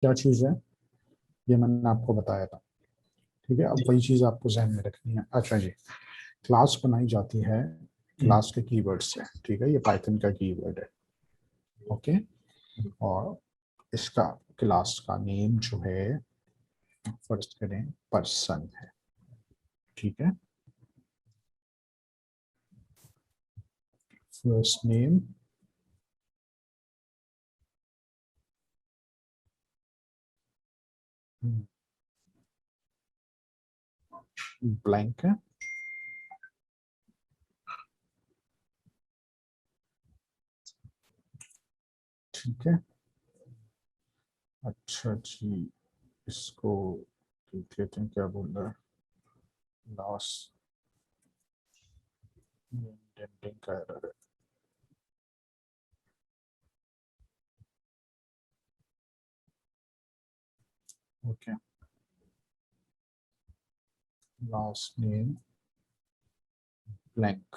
क्या चीज़ है, ये मैंने आपको बताया था। ठीक है, अब वही चीज़ आपको जहन में रखनी है। अच्छा जी, क्लास बनाई जाती है क्लास के कीवर्ड से। ठीक है, ये पाइथन का कीवर्ड है। ओके, और इसका क्लास का नेम जो है, फर्स्ट करें, पर्सन है। ठीक है, फर्स्ट नेम, ब्लैंक है। ठीक है, अच्छा जी, इसको देख लेते हैं क्या बोल रहा है। लास्ट इंडेंटिंग का एरर है। Okay, last name blank.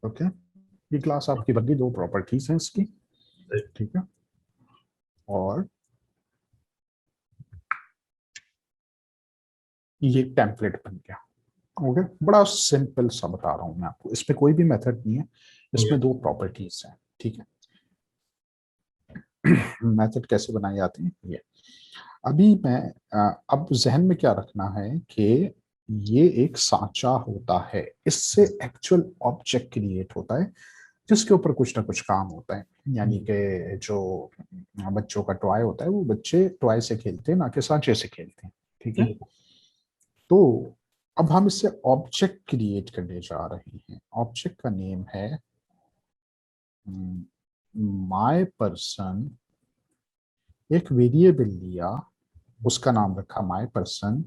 Okay, ये क्लास आपकी बन गई, दो प्रॉपर्टीज हैं इसकी। ठीक है, और ये टेम्पलेट बन गया। ओके, बड़ा सिंपल सा बता रहा हूं मैं आपको, इसमें कोई भी मेथड नहीं है, इसमें दो प्रॉपर्टीज हैं। ठीक है, मेथड कैसे बनाए जाते हैं ये अभी मैं अब जहन में क्या रखना है कि ये एक सांचा होता है, इससे एक्चुअल ऑब्जेक्ट क्रिएट होता है जिसके ऊपर कुछ ना कुछ काम होता है। यानी कि जो बच्चों का टॉय होता है, वो बच्चे टॉय से खेलते हैं, ना कि सांचे से खेलते हैं। ठीक है, तो अब हम इससे ऑब्जेक्ट क्रिएट करने जा रहे हैं। ऑब्जेक्ट का नेम है माय पर्सन। एक वेरिएबल लिया, उसका नाम रखा माय पर्सन,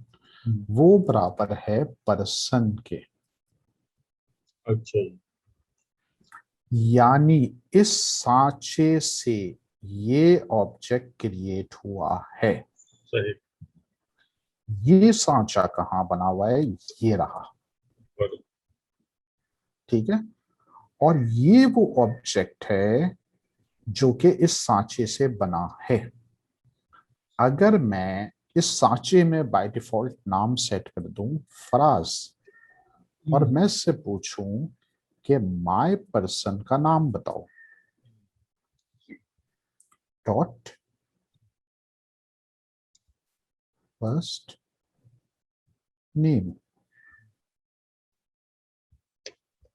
वो बराबर है पर्सन के। अच्छा, यानी इस सांचे से ये ऑब्जेक्ट क्रिएट हुआ है। सही। ये सांचा कहाँ बना हुआ है, ये रहा। ठीक है, और ये वो ऑब्जेक्ट है जो कि इस सांचे से बना है। अगर मैं इस सांचे में बाय डिफॉल्ट नाम सेट कर दूं फराज, और मैं इससे पूछूं कि माय पर्सन का नाम बताओ, डॉट फर्स्ट नेम।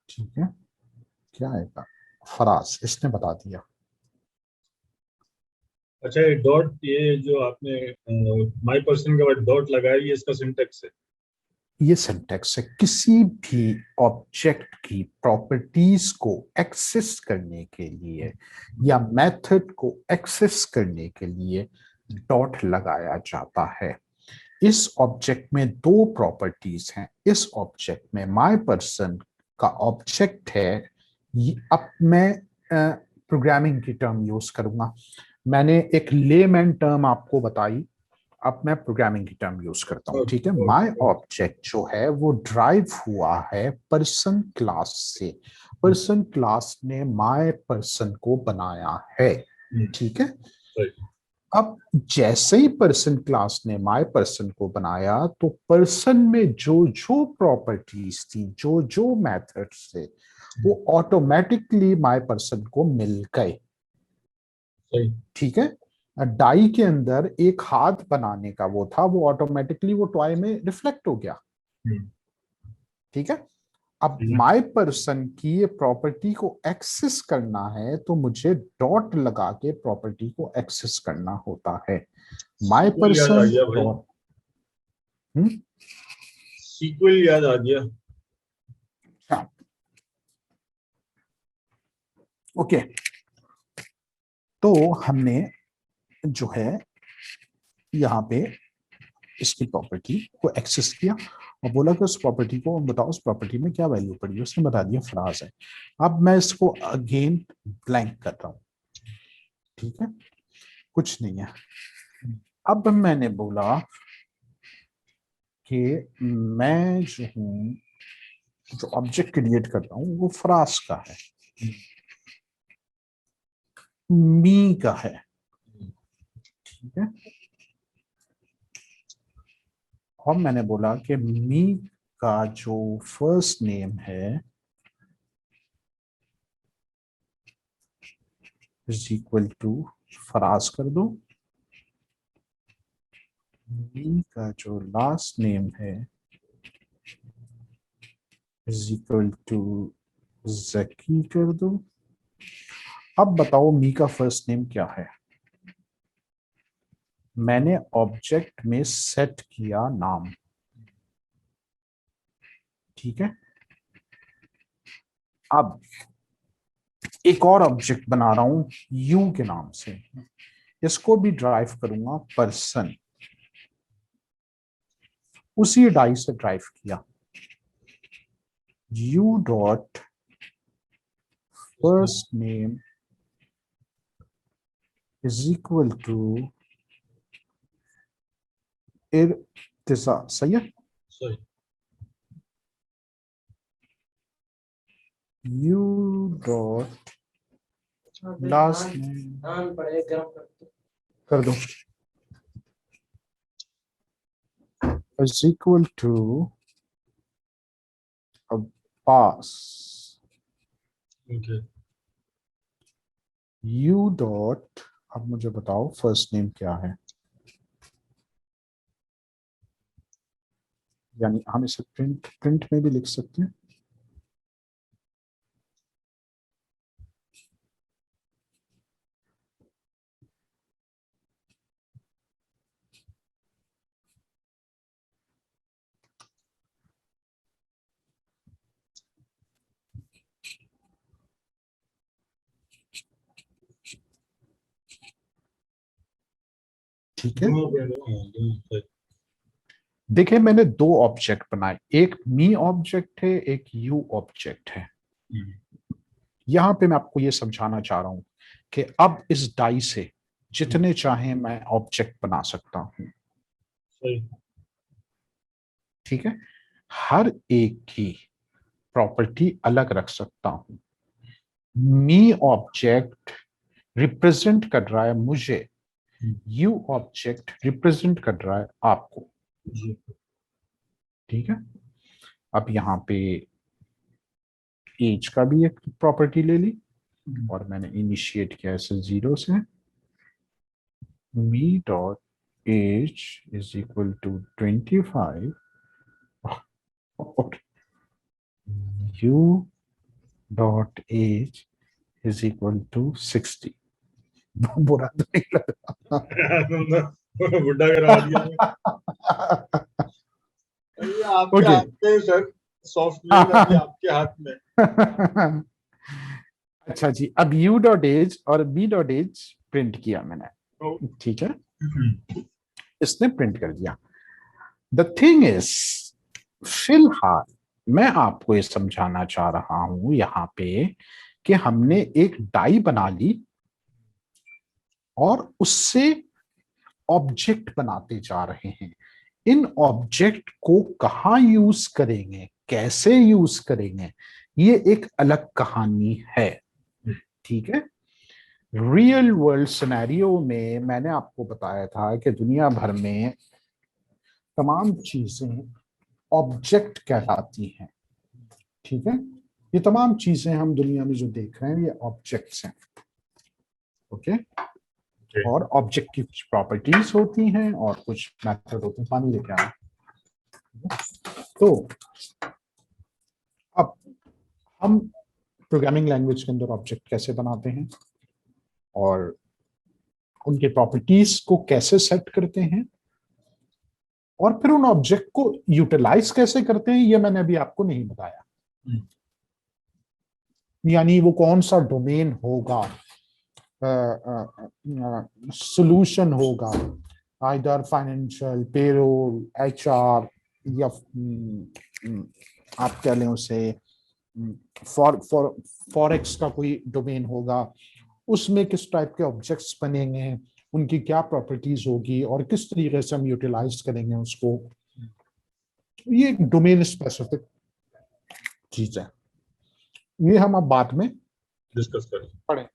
ठीक है, क्या आएगा, फराज, इसने बता दिया। अच्छा, ये डॉट, ये जो आपने माई पर्सन के बाद डॉट लगाया, ये इसका सिंटेक्स है। ये सिंटैक्स है। किसी भी ऑब्जेक्ट की प्रॉपर्टीज को एक्सेस करने के लिए या मेथड को एक्सेस करने के लिए डॉट लगाया जाता है। इस ऑब्जेक्ट में दो प्रॉपर्टीज हैं। इस ऑब्जेक्ट में माय पर्सन का ऑब्जेक्ट है। अब मैं प्रोग्रामिंग की टर्म यूज करूंगा। मैंने एक लेमैन टर्म आपको बताई, अब मैं प्रोग्रामिंग की टर्म यूज करता हूं। ठीक है, माय ऑब्जेक्ट जो है वो ड्राइव हुआ है पर्सन क्लास से। पर्सन क्लास ने माय पर्सन को बनाया है। ठीक है, अब जैसे ही पर्सन क्लास ने माय पर्सन को बनाया, तो पर्सन में जो जो प्रॉपर्टीज थी, जो जो मेथड्स थे, वो ऑटोमेटिकली माय पर्सन को मिल गए। ठीक है, डाई के अंदर एक हाथ बनाने का वो था, वो ऑटोमेटिकली वो टॉय में रिफ्लेक्ट हो गया। ठीक है, अब माय पर्सन की ये प्रॉपर्टी को एक्सेस करना है तो मुझे डॉट लगा के प्रॉपर्टी को एक्सेस करना होता है। माय सीक्वल याद आ पर्सन गया भाई। डॉट। सीक्वल याद आ गया। ओके, तो हमने जो है यहाँ पे इसकी प्रॉपर्टी को एक्सेस किया और बोला कि उस प्रॉपर्टी को बताओ, उस प्रॉपर्टी में क्या वैल्यू पड़ी है। उसने बता दिया फराज है। अब मैं इसको अगेन ब्लैंक कर रहा हूं। ठीक है, कुछ नहीं है। अब मैंने बोला कि मैं जो हूं, जो ऑब्जेक्ट क्रिएट कर रहा हूं वो फराज का है, मी का है। ठीक है, और मैंने बोला कि मी का जो फर्स्ट नेम है इज इक्वल टू, फराज कर दो, मी का जो लास्ट नेम है इज इक्वल टू जकी कर दो। अब बताओ मी का फर्स्ट नेम क्या है? मैंने ऑब्जेक्ट में सेट किया नाम, ठीक है। अब एक और ऑब्जेक्ट बना रहा हूं यू के नाम से, इसको भी ड्राइव करूंगा पर्सन, उसी डाई से ड्राइव किया, u dot first name is equal to Irtiza, सही है। सही। यू डॉट लास्ट नेम कर दो is equal to Abbas, okay. U dot, अब मुझे बताओ फर्स्ट नेम क्या है, यानी हम इसे प्रिंट प्रिंट में भी लिख सकते हैं। ठीक है, देखिए मैंने दो ऑब्जेक्ट बनाए, एक मी ऑब्जेक्ट है, एक यू ऑब्जेक्ट है। यहां पे मैं आपको ये समझाना चाह रहा हूं कि अब इस डाई से जितने चाहे मैं ऑब्जेक्ट बना सकता हूं, सही। ठीक है। हर एक की प्रॉपर्टी अलग रख सकता हूं। मी ऑब्जेक्ट रिप्रेजेंट कर रहा है मुझे, यू ऑब्जेक्ट रिप्रेजेंट कर रहा है आपको, जी। ठीक है। अब यहाँ पे एज का भी एक प्रॉपर्टी ले ली और मैंने इनिशिएट किया इसे 0 से, me dot age is equal to 25 और u dot age is equal to 60। बुरा तो नहीं लग तुमने बुड्ढा करा दिया है। रहा? ये आपके ओके। हाथ में सर, सॉफ्टवेयर अभी आपके हाथ में। अच्छा जी, अब यू डॉट एज और बी डॉट एज प्रिंट किया मैंने, ठीक है, इसने प्रिंट कर दिया। द थिंग इज, फिलहाल मैं आपको ये समझाना चाह रहा हूं यहां पे कि हमने एक डाई बना ली और उससे ऑब्जेक्ट बनाते जा रहे हैं। इन ऑब्जेक्ट को कहाँ यूज करेंगे, कैसे यूज करेंगे, ये एक अलग कहानी है, ठीक है। रियल वर्ल्ड सिनेरियो में मैंने आपको बताया था कि दुनिया भर में तमाम चीजें ऑब्जेक्ट कहलाती हैं, ठीक है। ये तमाम चीजें हम दुनिया में जो देख रहे हैं ये ऑब्जेक्ट्स हैं, ओके। और ऑब्जेक्ट की कुछ प्रॉपर्टीज होती हैं और कुछ मेथड होते हैं। पानी लेके आना। तो अब हम प्रोग्रामिंग लैंग्वेज के अंदर ऑब्जेक्ट कैसे बनाते हैं और उनके प्रॉपर्टीज को कैसे सेट करते हैं और फिर उन ऑब्जेक्ट को यूटिलाइज कैसे करते हैं, ये मैंने अभी आपको नहीं बताया। यानी वो कौन सा डोमेन होगा, सॉल्यूशन होगा, आइदर फाइनेंशियल, पेरोल, एचआर, या आप कह लें उसे फॉरेक्स का कोई डोमेन होगा, उसमें किस टाइप के ऑब्जेक्ट्स बनेंगे, उनकी क्या प्रॉपर्टीज होगी और किस तरीके से हम यूटिलाइज करेंगे उसको। ये एक डोमेन स्पेसिफिक चीज है, ये हम अब बाद में डिस्कस करें। पढ़ेंगे।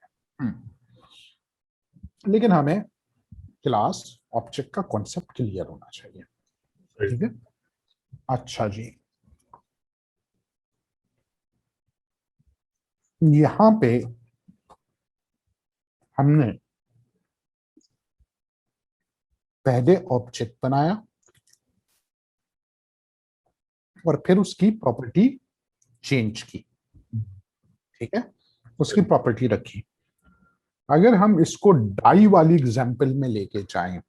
लेकिन हमें क्लास ऑब्जेक्ट का कॉन्सेप्ट क्लियर होना चाहिए, ठीक है। अच्छा जी, यहां पे हमने पहले ऑब्जेक्ट बनाया और फिर उसकी प्रॉपर्टी चेंज की, ठीक है, उसकी प्रॉपर्टी रखी। अगर हम इसको डाई वाली एग्जांपल में लेके जाएं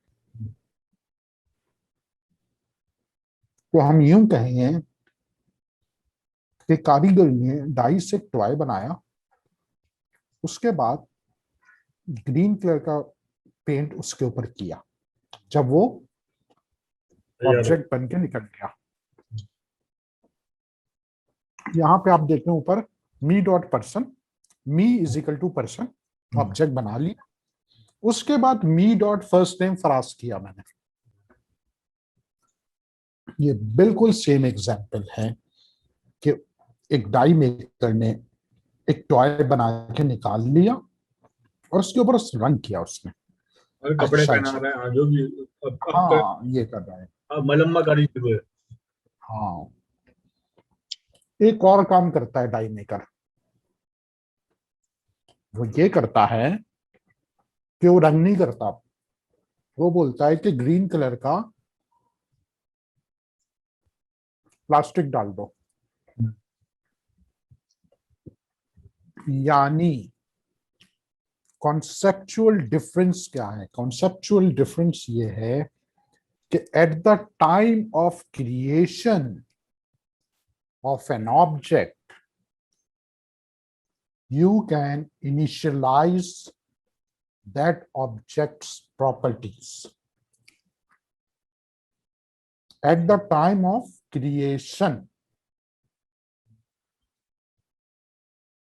तो हम यूं कहेंगे कि कारीगर ने डाई से टॉय बनाया, उसके बाद ग्रीन कलर का पेंट उसके ऊपर किया, जब वो यार ऑब्जेक्ट बन के निकल गया। यहां पे आप देखें ऊपर me dot person, me is equal to person, object बना लिया। उसके बाद me dot first name Faraz किया मैंने। ये बिल्कुल सेम एग्जांपल है कि एक डाई मेकर ने एक टॉय बना के निकाल लिया और उसके ऊपर रंग किया उसने। और कपड़े अच्छा पहना जी, रहा है, हाँ, जो भी अब हाँ ये कर रहा है। मलम्मा कारी शुरू है। हाँ, एक और काम करता है डाई मेकर, वो ये करता है कि वो रंग नहीं करता, वो बोलता है कि ग्रीन कलर का प्लास्टिक डाल दो। यानी कॉन्सेप्चुअल डिफरेंस क्या है? कॉन्सेप्चुअल डिफरेंस ये है कि at the time of creation of an object you can initialize that object's properties at the time of creation।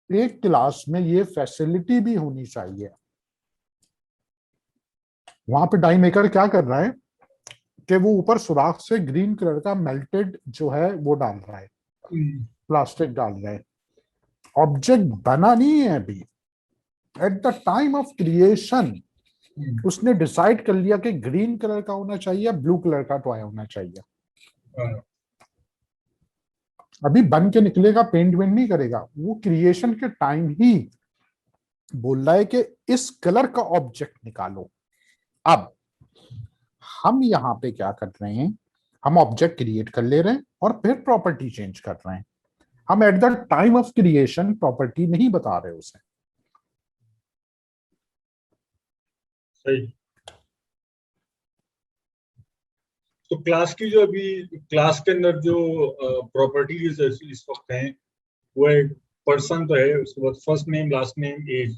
एक क्लास में ये फैसिलिटी भी होनी चाहिए। वहां पे डाई मेकर क्या कर रहा है कि वो ऊपर सुराख से ग्रीन कलर का मेल्टेड जो है वो डाल रहा है, प्लास्टिक डाल रहा है। ऑब्जेक्ट बना नहीं है अभी। At the time of creation उसने डिसाइड कर लिया कि ग्रीन कलर का होना चाहिए, ब्लू कलर का टॉय होना चाहिए। अभी बन के निकलेगा, पेंट वेंट नहीं करेगा, वो क्रिएशन के टाइम ही बोल रहा है कि इस कलर का ऑब्जेक्ट निकालो। अब हम यहां पे क्या कर रहे हैं, हम ऑब्जेक्ट क्रिएट कर ले रहे हैं और फिर प्रॉपर्टी चेंज कर रहे हैं। हम at the time of creation property नहीं बता रहे उसे। सही। तो क्लास की जो अभी क्लास के अंदर जो प्रॉपर्टीज इस वक्त हैं, वो एक पर्सन तो है, उसके बाद first name, last name, age.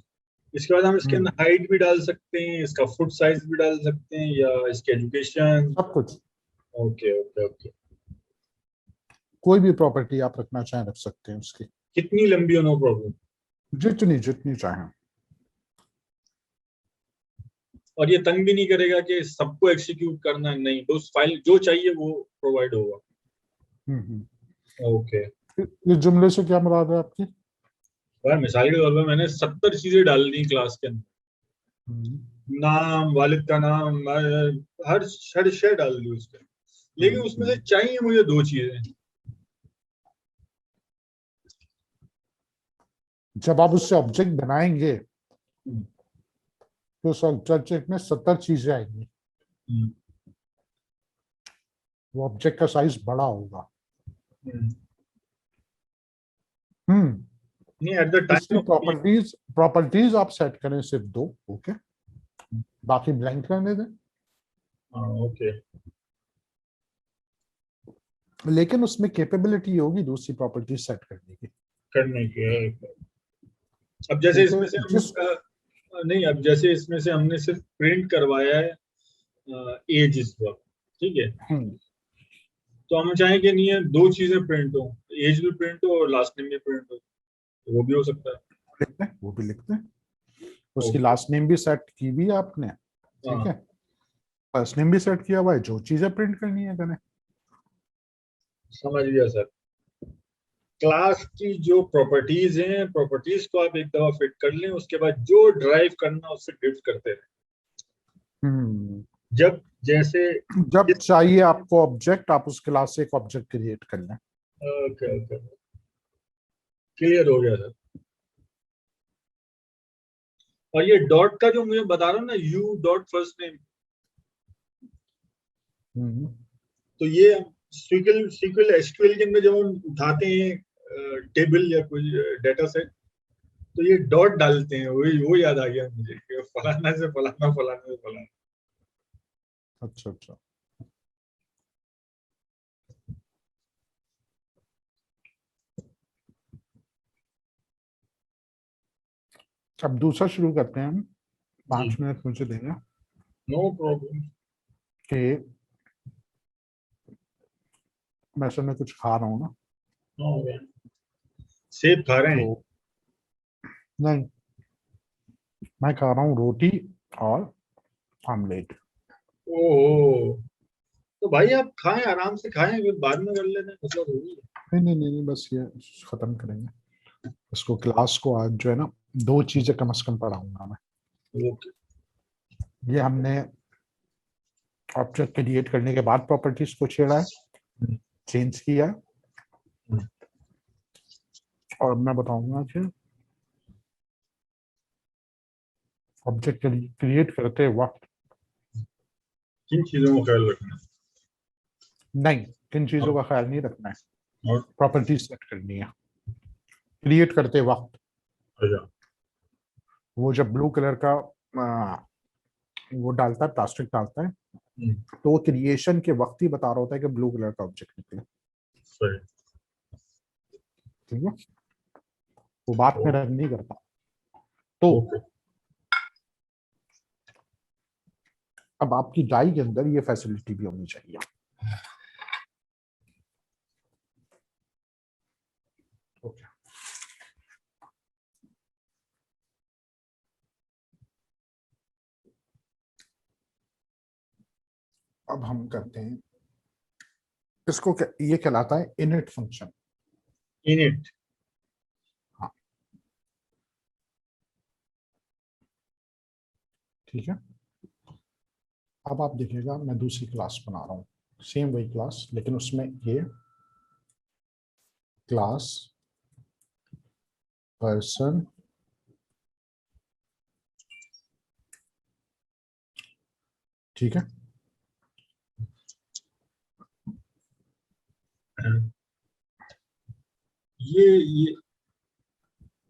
इसके बाद हम इसके अंदर हाइट भी डाल सकते हैं, इसका फुट साइज भी डाल सकते हैं, या इसकी एजुकेशन। सब कुछ, ओके ओके ओके। कोई भी प्रॉपर्टी आप रखना चाहें रख सकते हैं उसकी, कितनी लंबी हो, नो प्रॉब्लम। जितनी जितनी चाहें। और ये तंग भी नहीं करेगा कि सबको एक्सिक्यूट करना है, नहीं, तो उस फाइल जो चाहिए वो प्रोवाइड होगा। ओके। इस जुमले से क्या मुराद है आपकी? यार मिसाल के तौर पर मैंने 70 चीजें डाल दी क्लास के अंदर, नाम, वालिद का नाम, हर शय डाल दी उसके, लेकिन उसमें से चाहिए मुझे दो चीजें। जब आप उससे ऑब्जेक्ट बनाएंगे तो उस ऑब्जेक्ट में 70 चीजें आएंगी, वो ऑब्जेक्ट का साइज बड़ा होगा। नहीं, एट द इसकी टाइम ऑफ। प्रॉपर्टीज आप सेट करें सिर्फ दो, ओके, बाकी ब्लैंक करने दें। ओके। लेकिन उसमें कैपेबिलिटी होगी दूसरी प्रॉपर्टी सेट करने की। करने के। अब जैसे इसमें से हम जिस नहीं, अब जैसे इसमें से हमने सिर्फ प्रिंट करवाया है एज इस वक्त, ठीक है, तो हम चाहें कि नहीं है दो चीजें प्रिंट हो, एज भी प्रिंट हो और लास्ट नेम भी प्रिंट हो, तो वो भी हो सकता है। लिखते हैं, वो भी लिखते हैं। उसकी लास्ट नेम भी सेट की हुई है आपने, ठीक है, फर्स्ट नेम भी सेट किया हुआ है, जो चीजें प्रिंट करनी है करें। समझ गया सर। क्लास की जो प्रॉपर्टीज हैं, प्रॉपर्टीज को आप एक दफा फिट कर लें, उसके बाद जो ड्राइव करना उससे ड्रिफ्ट करते रहे। हम्म जब जैसे जब चाहिए आपको ऑब्जेक्ट, आप उस क्लास से एक ऑब्जेक्ट क्रिएट कर लें। ओके ओके, क्लियर हो गया सर। और ये डॉट का जो मुझे बता रहा हूँ ना, यू डॉट फर्स्ट नेम, तो ये सीक्वल सीक्वल एसक्यूएल के अंदर जब हम उठाते हैं टेबल या कोई डेटा सेट, तो ये डॉट डालते हैं, वही वो याद आ गया मुझे कि फलाना से फलाना, फलाना से फलाना। अच्छा अच्छा। अब दूसरा शुरू करते हैं हम। 5 मिनट मुझे देंगे नो प्रॉब्लम। कि वैसे मैं कुछ खा रहा हूँ ना, सेब खा रहे हैं? तो नहीं, मैं खा रहा हूँ रोटी और ऑमलेट। ओहो, तो भाई आप खाएं, आराम से खाएं, फिर बाद में कर लेना, मतलब होगी। नहीं नहीं नहीं नहीं, बस ये खत्म करेंगे इसको। क्लास को आज जो है ना, 2 चीजें कम से कम पढ़ाऊंगा मैं। ओके। ये हमने ऑब्जेक्ट क्रिएट करने के बाद प्रॉपर्टीज को छेड़ा है, चेंज किया है, और मैं बताऊंगा कि ऑब्जेक्ट क्रिएट करते वक्त किन चीजों का ख्याल रखना नहीं, किन है? चीजों का ख्याल नहीं रखना है, और प्रॉपर्टीज सेट करनी है क्रिएट करते वक्त। अच्छा। वो जब ब्लू कलर का वो डालता है, प्लास्टिक डालता है, हम्म, तो वो क्रिएशन के वक्त ही बता रहा होता है कि ब्लू कलर का ऑब्जेक्ट निकले। सही। ठीक है, वो बात में ओ- रन नहीं करता। तो ओके। अब आपकी डाई के अंदर ये फैसिलिटी भी होनी चाहिए। ओके, अब हम करते हैं इसको। ये कहलाता है इनिट फंक्शन। इनिट। हाँ, ठीक है। अब आप देखिएगा, मैं दूसरी क्लास बना रहा हूँ, सेम वही क्लास, लेकिन उसमें ये क्लास पर्सन, ठीक है। ये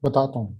बताता हूँ।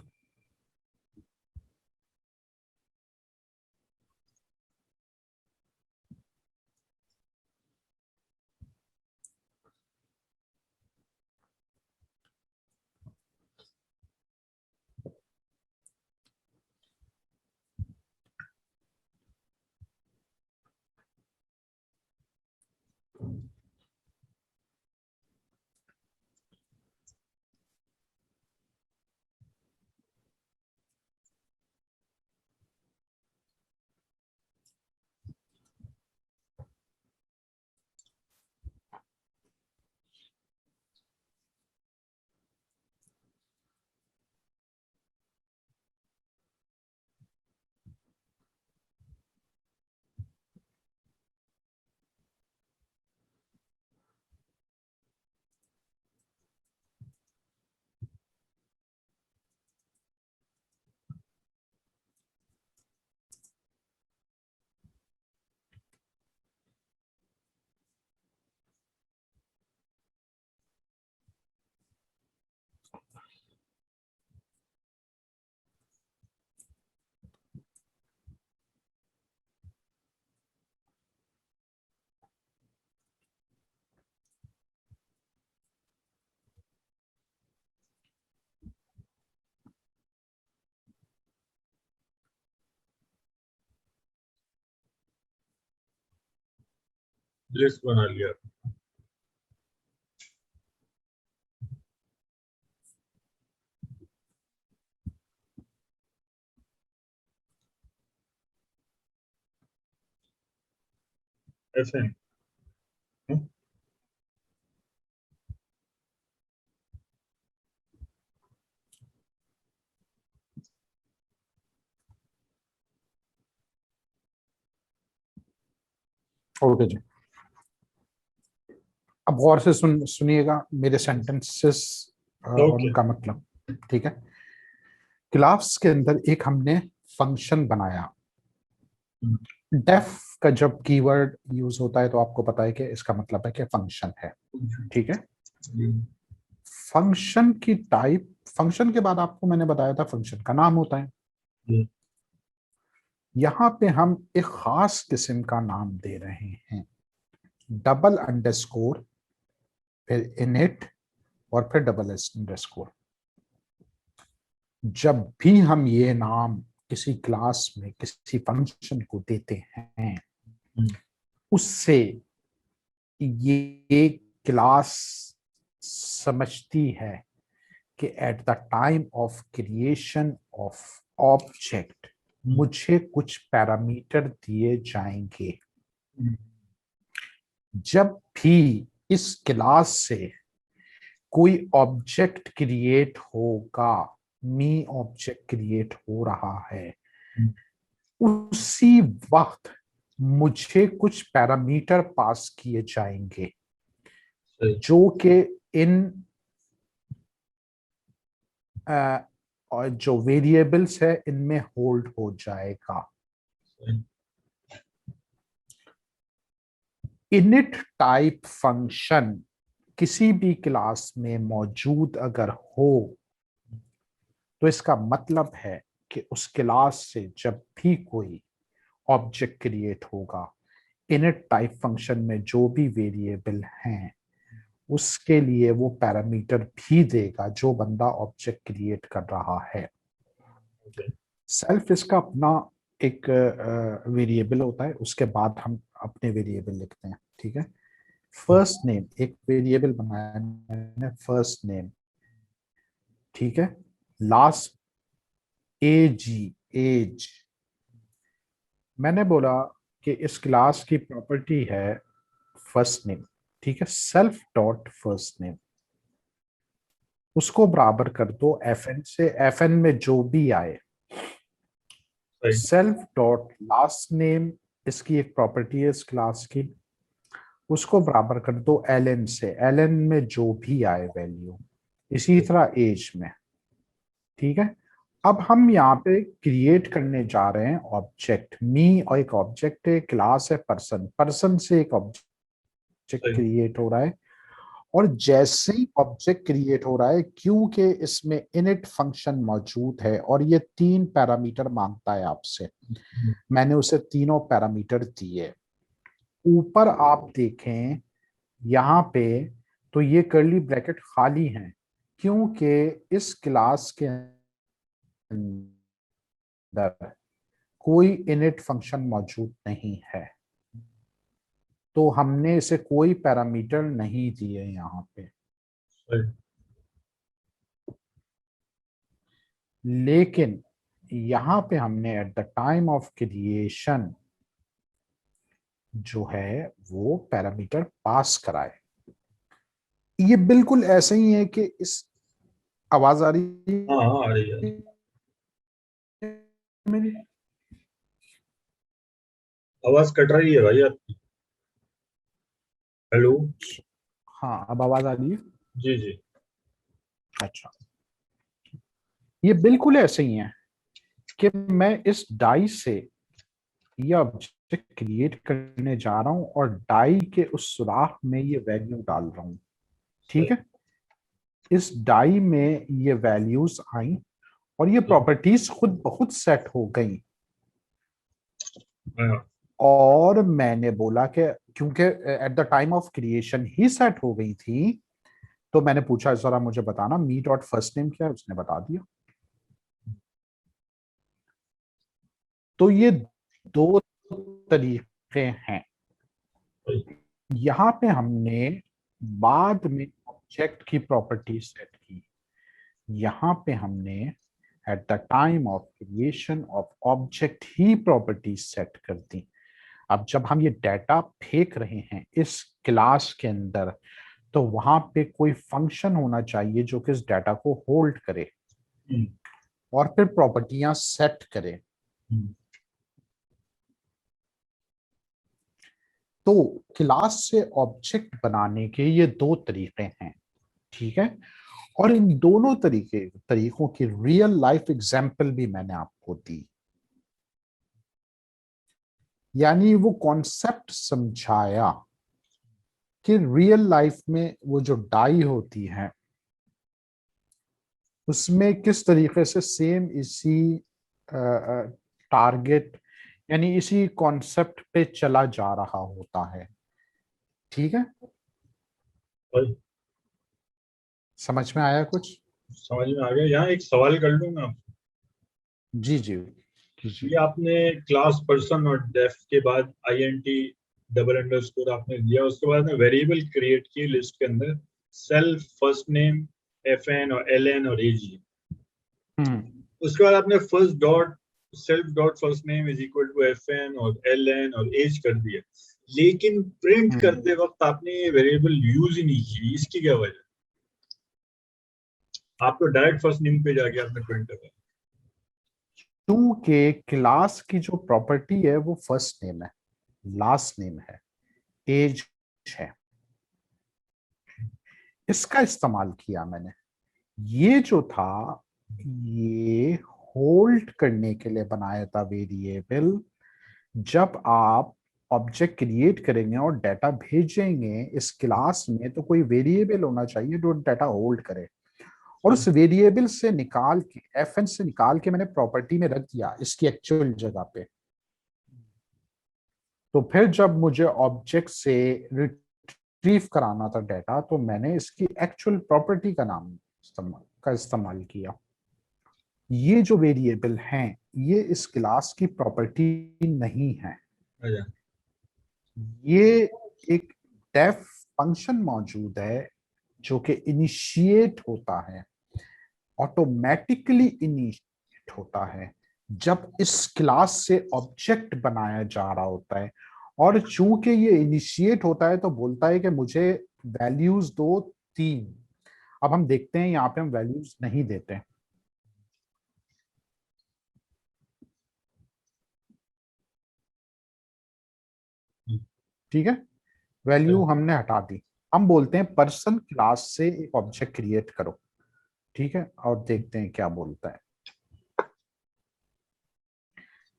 लिस्ट बना लिया। ऐसे हैं? हम्म, ओके जी, अब गौर से सुनिएगा मेरे सेंटेंसेस और ओके। उनका मतलब। ठीक है, क्लास के अंदर एक हमने फंक्शन बनाया। डेफ का जब कीवर्ड यूज होता है तो आपको पता है कि इसका मतलब है कि फंक्शन है। ठीक है, फंक्शन की टाइप, फंक्शन के बाद आपको मैंने बताया था फंक्शन का नाम होता है। यहां पे हम एक खास किस्म का नाम दे रहे हैं, डबल अंडरस्कोर, फिर इनिट, और फिर डबल अंडरस्कोर। जब भी हम ये नाम किसी क्लास में किसी फंक्शन को देते हैं, उससे ये क्लास समझती है कि at the time of creation of object मुझे कुछ पैरामीटर दिए जाएंगे। जब भी इस क्लास से कोई ऑब्जेक्ट क्रिएट होगा, मी ऑब्जेक्ट क्रिएट हो रहा है, उसी वक्त मुझे कुछ पैरामीटर पास किए जाएंगे जो कि इन और जो वेरिएबल्स है इनमें होल्ड हो जाएगा। इनिट टाइप फंक्शन किसी भी क्लास में मौजूद अगर हो तो इसका मतलब है कि उस क्लास से जब भी कोई ऑब्जेक्ट क्रिएट होगा, इनिट टाइप फंक्शन में जो भी वेरिएबल हैं उसके लिए वो पैरामीटर भी देगा जो बंदा ऑब्जेक्ट क्रिएट कर रहा है। सेल्फ इसका अपना एक वेरिएबल होता है, उसके बाद हम अपने वेरिएबल लिखते हैं। ठीक है, फर्स्ट नेम, एक वेरिएबल बनाया मैंने फर्स्ट नेम। ठीक है, लास्ट एजी, एज। मैंने बोला कि इस क्लास की प्रॉपर्टी है फर्स्ट नेम। ठीक है, सेल्फ डॉट फर्स्ट नेम, उसको बराबर कर दो fn से, fn में जो भी आए। सेल्फ डॉट लास्ट नेम, इसकी एक प्रॉपर्टी है इस क्लास की, उसको बराबर कर दो ln से, ln में जो भी आए वैल्यू। इसी तरह एज में। ठीक है, अब हम यहाँ पे क्रिएट करने जा रहे हैं ऑब्जेक्ट। मी और एक ऑब्जेक्ट है, क्लास है पर्सन, पर्सन से एक ऑब्जेक्ट क्रिएट हो रहा है। और जैसे ही ऑब्जेक्ट क्रिएट हो रहा है, क्योंकि इसमें इनिट फंक्शन मौजूद है और ये 3 पैरामीटर मांगता है आपसे, मैंने उसे तीनों पैरामीटर दिए। ऊपर आप देखें यहाँ पे तो ये कर्ली ब्रैकेट खाली हैं, क्योंकि इस क्लास के अंदर कोई इनिट फंक्शन मौजूद नहीं है, तो हमने इसे कोई पैरामीटर नहीं दिए यहाँ पे। लेकिन यहाँ पे हमने at the time of creation जो है वो पैरामीटर पास कराए। ये बिल्कुल ऐसे ही है कि इस, आवाज आ रही हाँ हाँ आ रही है। है मेरी? आवाज कट रही है भाई आपकी। हेलो। हाँ, अब आवाज आ रही है। जी जी। अच्छा, ये बिल्कुल ऐसे ही है कि मैं इस डाई से ये ऑब्जेक्ट क्रिएट करने जा रहा हूं और डाई के उस सुराख में ये वैल्यू डाल रहा हूं। ठीक है, इस डाई में ये वैल्यूज आई और ये प्रॉपर्टीज खुद ब खुद सेट हो गई। और मैंने बोला कि क्योंकि at the time of creation he set हो गई थी, तो मैंने पूछा जरा मुझे बताना मी डॉट फर्स्ट नेम क्या है, उसने बता दिया। तो ये 2 तरीके हैं। यहां पे हमने बाद में ऑब्जेक्ट की प्रॉपर्टी सेट की, यहां पे हमने at the time of creation of object he property set कर दी। अब जब हम ये डाटा फेंक रहे हैं इस क्लास के अंदर, तो वहां पे कोई फंक्शन होना चाहिए जो कि इस डाटा को होल्ड करे और फिर प्रॉपर्टियां सेट करे। तो क्लास से ऑब्जेक्ट बनाने के ये दो तरीके हैं, ठीक है। और इन दोनों तरीकों की रियल लाइफ एग्जाम्पल भी मैंने आपको दी, यानी वो कॉन्सेप्ट समझाया कि रियल लाइफ में वो जो डाई होती है उसमें किस तरीके से सेम इसी टारगेट यानी इसी कॉन्सेप्ट पे चला जा रहा होता है, ठीक है। और समझ में आया कुछ? समझ में आ गया। यहाँ एक सवाल कर लूँ मैं आपसे? जी जी कीजिए। ये आपने क्लास पर्सन और डेफ के बाद INT डबल अंडरस्कोर आपने दिया, उसके बाद में वेरिएबल क्रिएट की लिस्ट के अंदर सेल्फ फर्स्ट नेम FN और LN और AG। उसके बाद आपने first dot self dot first name is equal to FN और LN और एज कर दिया, लेकिन प्रिंट करते वक्त आपने ये वेरिएबल यूज ही नहीं की, इसकी क्या वजह? आप तो डायरेक्ट फर्स्ट नेम पे जाके आपने प्रिंट कर दिया। क्योंकि क्लास की जो प्रॉपर्टी है वो फर्स्ट नेम है, लास्ट नेम है, एज है, इसका इस्तेमाल किया मैंने। ये जो था ये होल्ड करने के लिए बनाया था वेरिएबल। जब आप ऑब्जेक्ट क्रिएट करेंगे और डाटा भेजेंगे इस क्लास में तो कोई वेरिएबल होना चाहिए जो डाटा होल्ड करे, और उस वेरिएबल से निकाल के FN से निकाल के मैंने प्रॉपर्टी में रख दिया इसकी एक्चुअल जगह पे। तो फिर जब मुझे ऑब्जेक्ट से रिट्रीव कराना था डाटा तो मैंने इसकी एक्चुअल प्रॉपर्टी का नाम इस्तेमाल किया। ये जो वेरिएबल हैं ये इस क्लास की प्रॉपर्टी नहीं है, अच्छा। ये एक डेफ फंक्शन मौजूद है जो कि इनिशिएट होता है, ऑटोमेटिकली इनिशिएट होता है जब इस क्लास से ऑब्जेक्ट बनाया जा रहा होता है। और चूंकि ये इनिशिएट होता है तो बोलता है कि मुझे वैल्यूज दो 3। अब हम देखते हैं यहाँ पे हम वैल्यूज नहीं देते, ठीक है, वैल्यू हमने हटा दी। हम बोलते हैं पर्सन क्लास से एक ऑब्जेक्ट क्रिएट करो, ठीक है, और देखते हैं क्या बोलता है।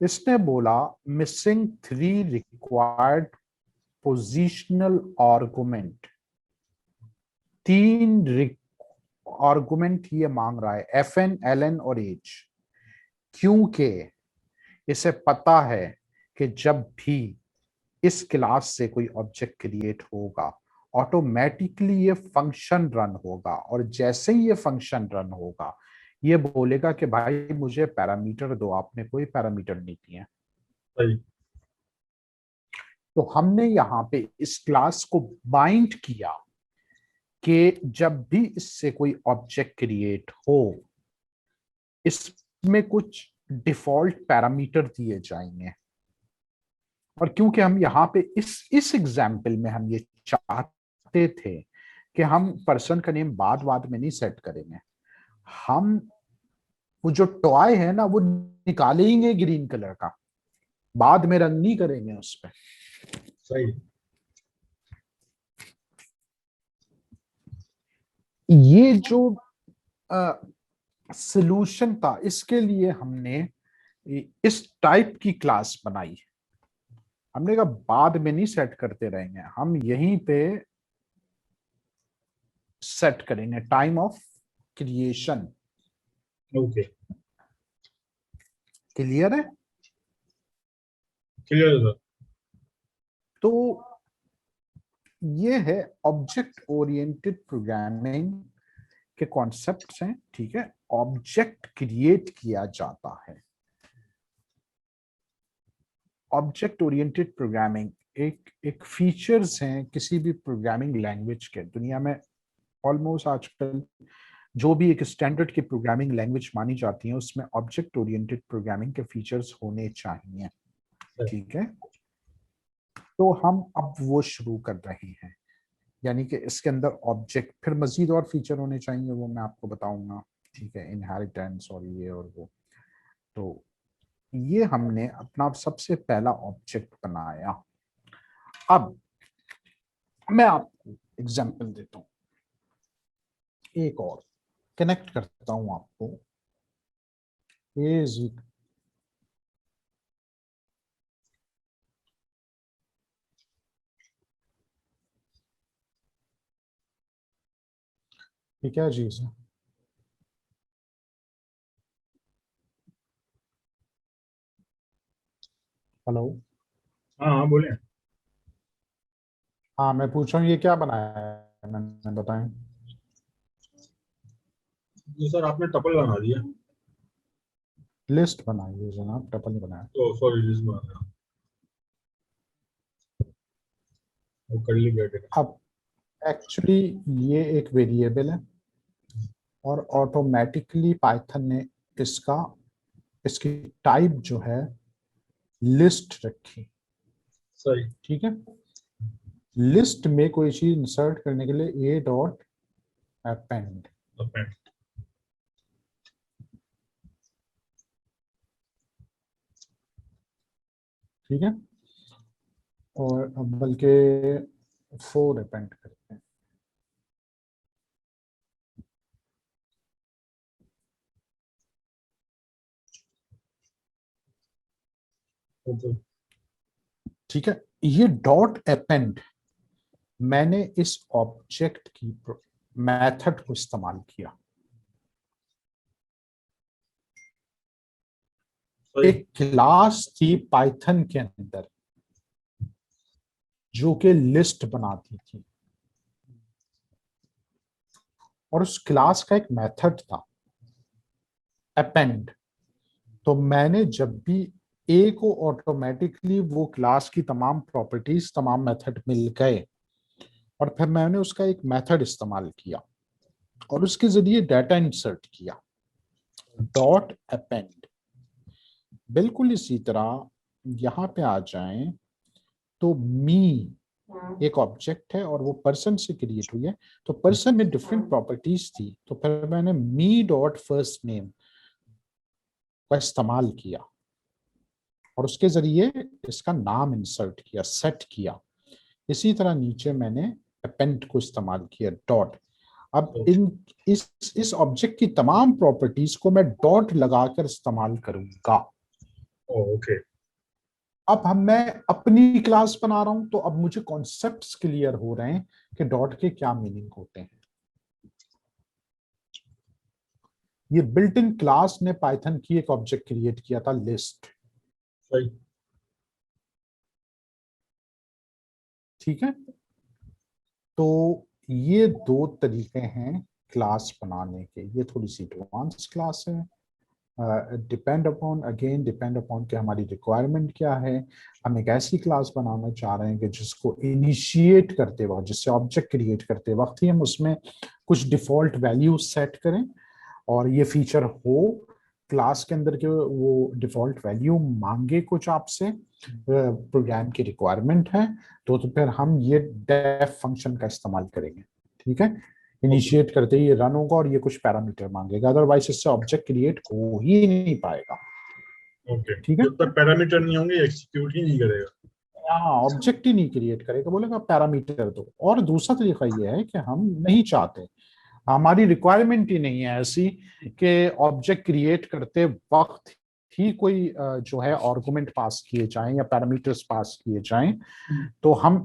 इसने बोला missing 3 required positional argument. 3 argument ये मांग रहा है, FN LN और एज, क्योंकि इसे पता है कि जब भी इस क्लास से कोई ऑब्जेक्ट क्रिएट होगा ऑटोमेटिकली ये फंक्शन रन होगा, और जैसे ही ये फंक्शन रन होगा ये बोलेगा कि भाई मुझे पैरामीटर दो, आपने कोई पैरामीटर नहीं दिए। सही। तो हमने यहाँ पे इस क्लास को बाइंड किया कि जब भी इससे कोई ऑब्जेक्ट क्रिएट हो इसमें कुछ डिफॉल्ट पैरामीटर दिए जाएंगे। और क्योंकि हम यहाँ पे इस एग्जाम्पल में हम ये चाहते थे कि हम पर्सन का नेम बाद में नहीं सेट करेंगे, हम वो जो टॉय है ना वो निकालेंगे ग्रीन कलर का, बाद में रंग नहीं करेंगे उस पर। सही। ये जो सॉल्यूशन था इसके लिए हमने इस टाइप की क्लास बनाई। हमने कहा बाद में नहीं सेट करते रहेंगे, हम यहीं पे सेट करेंगे time of creation. Okay. Clear है? क्लियर है सर। तो ये है ऑब्जेक्ट ओरिएंटेड प्रोग्रामिंग के कॉन्सेप्ट्स हैं, ठीक है। ऑब्जेक्ट क्रिएट किया जाता है। ऑब्जेक्ट ओरिएंटेड प्रोग्रामिंग एक फीचर्स हैं किसी भी प्रोग्रामिंग लैंग्वेज के। दुनिया में ऑलमोस्ट आजकल जो भी एक स्टैंडर्ड की प्रोग्रामिंग लैंग्वेज मानी जाती है उसमें ऑब्जेक्ट ओरिएंटेड प्रोग्रामिंग के फीचर्स होने चाहिए, ठीक है। तो हम अब वो शुरू कर रहे हैं, यानी कि इसके अंदर ऑब्जेक्ट, फिर मजीद और फीचर होने चाहिए वो मैं आपको बताऊंगा, ठीक है, इनहेरिटेंस और ये और वो। तो ये हमने अपना सबसे पहला ऑब्जेक्ट बनाया। अब मैं आपको एग्जांपल देता हूं, एक और कनेक्ट करता हूं आपको। ए ये क्या चीज है? हेलो। हाँ हाँ बोले। हाँ मैं पूछ रहा हूँ ये क्या बनाया है मैंने, बताएं। जी सर, आपने टपल बना दिया। लिस्ट बनाई है जनाब, टपल नहीं बनाया। तो सॉरी, लिस्ट बना दिया। वो कर ली बैठे। अब एक्चुअली ये एक वेरिएबल है और ऑटोमेटिकली पाइथन ने इसका इसकी टाइप जो है लिस्ट रखी। सही। ठीक है, लिस्ट में कोई चीज इंसर्ट करने के लिए ए डॉट अपेंड। अपेंड। ठीक है, और अब बल्कि 4 अपेंड करते हैं। ओके। ठीक है, ये डॉट अपेंड मैंने इस ऑब्जेक्ट की मेथड को इस्तेमाल किया। सही। एक क्लास थी पाइथन के अंदर जो कि लिस्ट बनाती थी, और उस क्लास का एक मेथड था अपेंड। तो मैंने जब भी ए को ऑटोमेटिकली वो क्लास की तमाम प्रॉपर्टीज, तमाम मेथड मिल गए, और फिर मैंने उसका एक मेथड इस्तेमाल किया और उसके जरिए डाटा इंसर्ट किया, डॉट अपेंड। बिल्कुल इसी तरह यहां पे आ जाएं तो मी एक ऑब्जेक्ट है और वो पर्सन से क्रिएट हुई है। तो पर्सन में डिफरेंट प्रॉपर्टीज थी, तो फिर मैंने मी डॉट फर्स्ट नेम का इस्तेमाल किया और उसके जरिए इसका नाम इंसर्ट किया, सेट किया। इसी तरह नीचे मैंने अपेंड को इस्तेमाल किया, डॉट। अब इन इस ऑब्जेक्ट की तमाम प्रॉपर्टीज को मैं डॉट लगाकर इस्तेमाल करूंगा। ओके। अब मैं अपनी क्लास बना रहा हूं, तो अब मुझे कॉन्सेप्ट्स क्लियर हो रहे हैं कि डॉट के क्या मीनिंग होते हैं। ये बिल्ट इन क्लास ने पाइथन की एक ऑब्जेक्ट क्रिएट किया था, लिस्ट। सही। ठीक है, तो ये 2 तरीके हैं क्लास बनाने के। ये थोड़ी सी एडवांस क्लास है। डिपेंड अपॉन कि हमारी रिक्वायरमेंट क्या है। हम एक ऐसी क्लास बनाना चाह रहे हैं कि जिसको इनिशिएट करते वक्त, जिससे ऑब्जेक्ट क्रिएट करते वक्त ही हम उसमें कुछ डिफॉल्ट वैल्यू सेट करें, और ये फीचर हो क्लास के अंदर के वो डिफॉल्ट वैल्यू मांगे कुछ आपसे, प्रोग्राम की रिक्वायरमेंट है, तो फिर हम ये डेफ फंक्शन का इस्तेमाल करेंगे। ठीक है, ओके। इनिशिएट करते ही ये रन होगा और ये कुछ पैरामीटर मांगेगा, अदरवाइज इससे ऑब्जेक्ट क्रिएट हो ही नहीं पाएगा। ओके, ठीक है, जब तक पैरामीटर नहीं होंगे एग्जीक्यूट ही नहीं करेगा। हाँ ऑब्जेक्ट ही नहीं क्रिएट करेगा, बोलेगा पैरामीटर दो। और दूसरा तरीका ये है कि हम नहीं चाहते, हमारी रिक्वायरमेंट ही नहीं है ऐसी कि ऑब्जेक्ट क्रिएट करते वक्त ही कोई जो है आर्गुमेंट पास किए जाएं या पैरामीटर्स पास किए जाएं, तो हम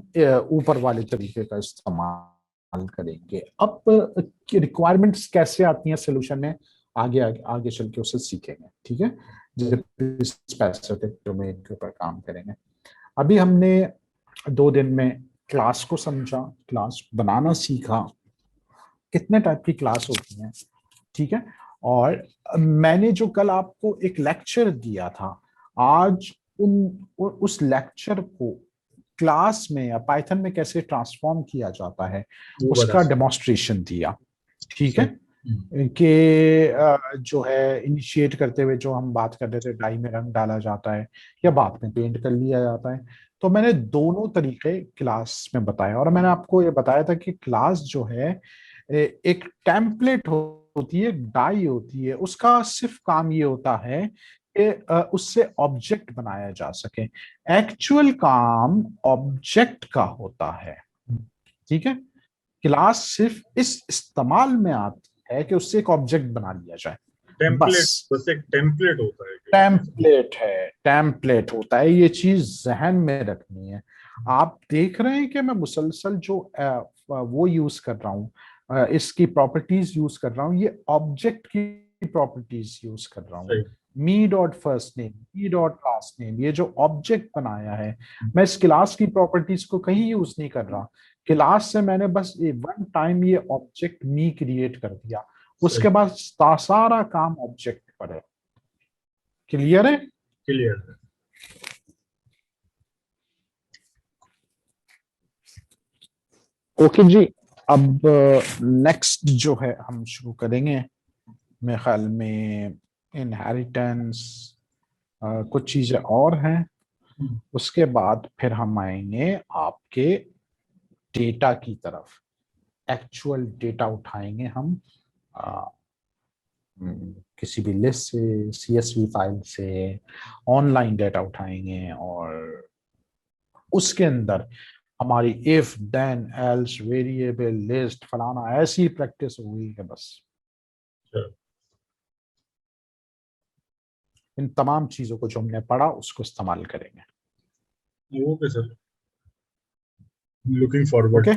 ऊपर वाले तरीके का इस्तेमाल करेंगे। अब रिक्वायरमेंट्स कैसे आती हैं सोल्यूशन में, आगे आगे आगे चल के उसे सीखेंगे। ठीक है, जब स्पेसिफिक डोमेन के ऊपर काम करेंगे। अभी हमने 2 दिन में क्लास को समझा, क्लास बनाना सीखा, कितने टाइप की क्लास होती हैं। ठीक है, और मैंने जो कल आपको एक लेक्चर दिया था, आज उस लेक्चर को क्लास में या पाइथन में कैसे ट्रांसफॉर्म किया जाता है वो बता उसका सकते। डेमोन्स्ट्रेशन दिया। ठीक है, सही। कि जो है इनिशिएट करते हुए जो हम बात कर रहे थे, डाई में रंग डाला जाता है या बाद में पेंट कर लिया जाता है। तो मैंने दोनों तरीके क्लास में बताया, और मैंने आपको ये बताया था कि क्लास जो है एक टेम्पलेट होती है, एक डाई होती है, उसका सिर्फ काम ये होता है कि उससे ऑब्जेक्ट बनाया जा सके। एक्चुअल काम ऑब्जेक्ट का होता है, ठीक है। क्लास सिर्फ इस इस्तेमाल में आती है कि उससे एक ऑब्जेक्ट बना लिया जाए, टेम्पलेट, बस। बस एक टेम्पलेट होता है। टेम्पलेट है, टेम्पलेट होता है, ये चीज जहन में रखनी है। आप देख रहे हैं कि मैं मुसलसल जो वो यूज कर रहा हूँ, इसकी प्रॉपर्टीज यूज कर रहा हूँ, ये ऑब्जेक्ट की प्रॉपर्टीज यूज कर रहा हूँ। सही। मी डॉट फर्स्ट नेम, मी डॉट लास्ट नेम, ये जो ऑब्जेक्ट बनाया है, मैं इस क्लास की प्रॉपर्टीज को कहीं यूज नहीं कर रहा। क्लास से मैंने बस ये वन टाइम ये ऑब्जेक्ट मी क्रिएट कर दिया, सही। उसके बाद सारा काम ऑब्जेक्ट पर है। क्लियर है? क्लियर है। ओके जी। अब नेक्स्ट जो है हम शुरू करेंगे मेरे ख्याल में इनहेरिटेंस, कुछ चीजें और हैं। उसके बाद फिर हम आएंगे आपके डेटा की तरफ, एक्चुअल डेटा उठाएंगे हम किसी भी लिस्ट से, सीएसवी फाइल से ऑनलाइन डेटा उठाएंगे, और उसके अंदर हमारी if then else variable list फलाना ऐसी प्रैक्टिस हुई है बस। इन तमाम चीजों को जो हमने पढ़ा उसको इस्तेमाल करेंगे। Okay sir, looking forward. Okay.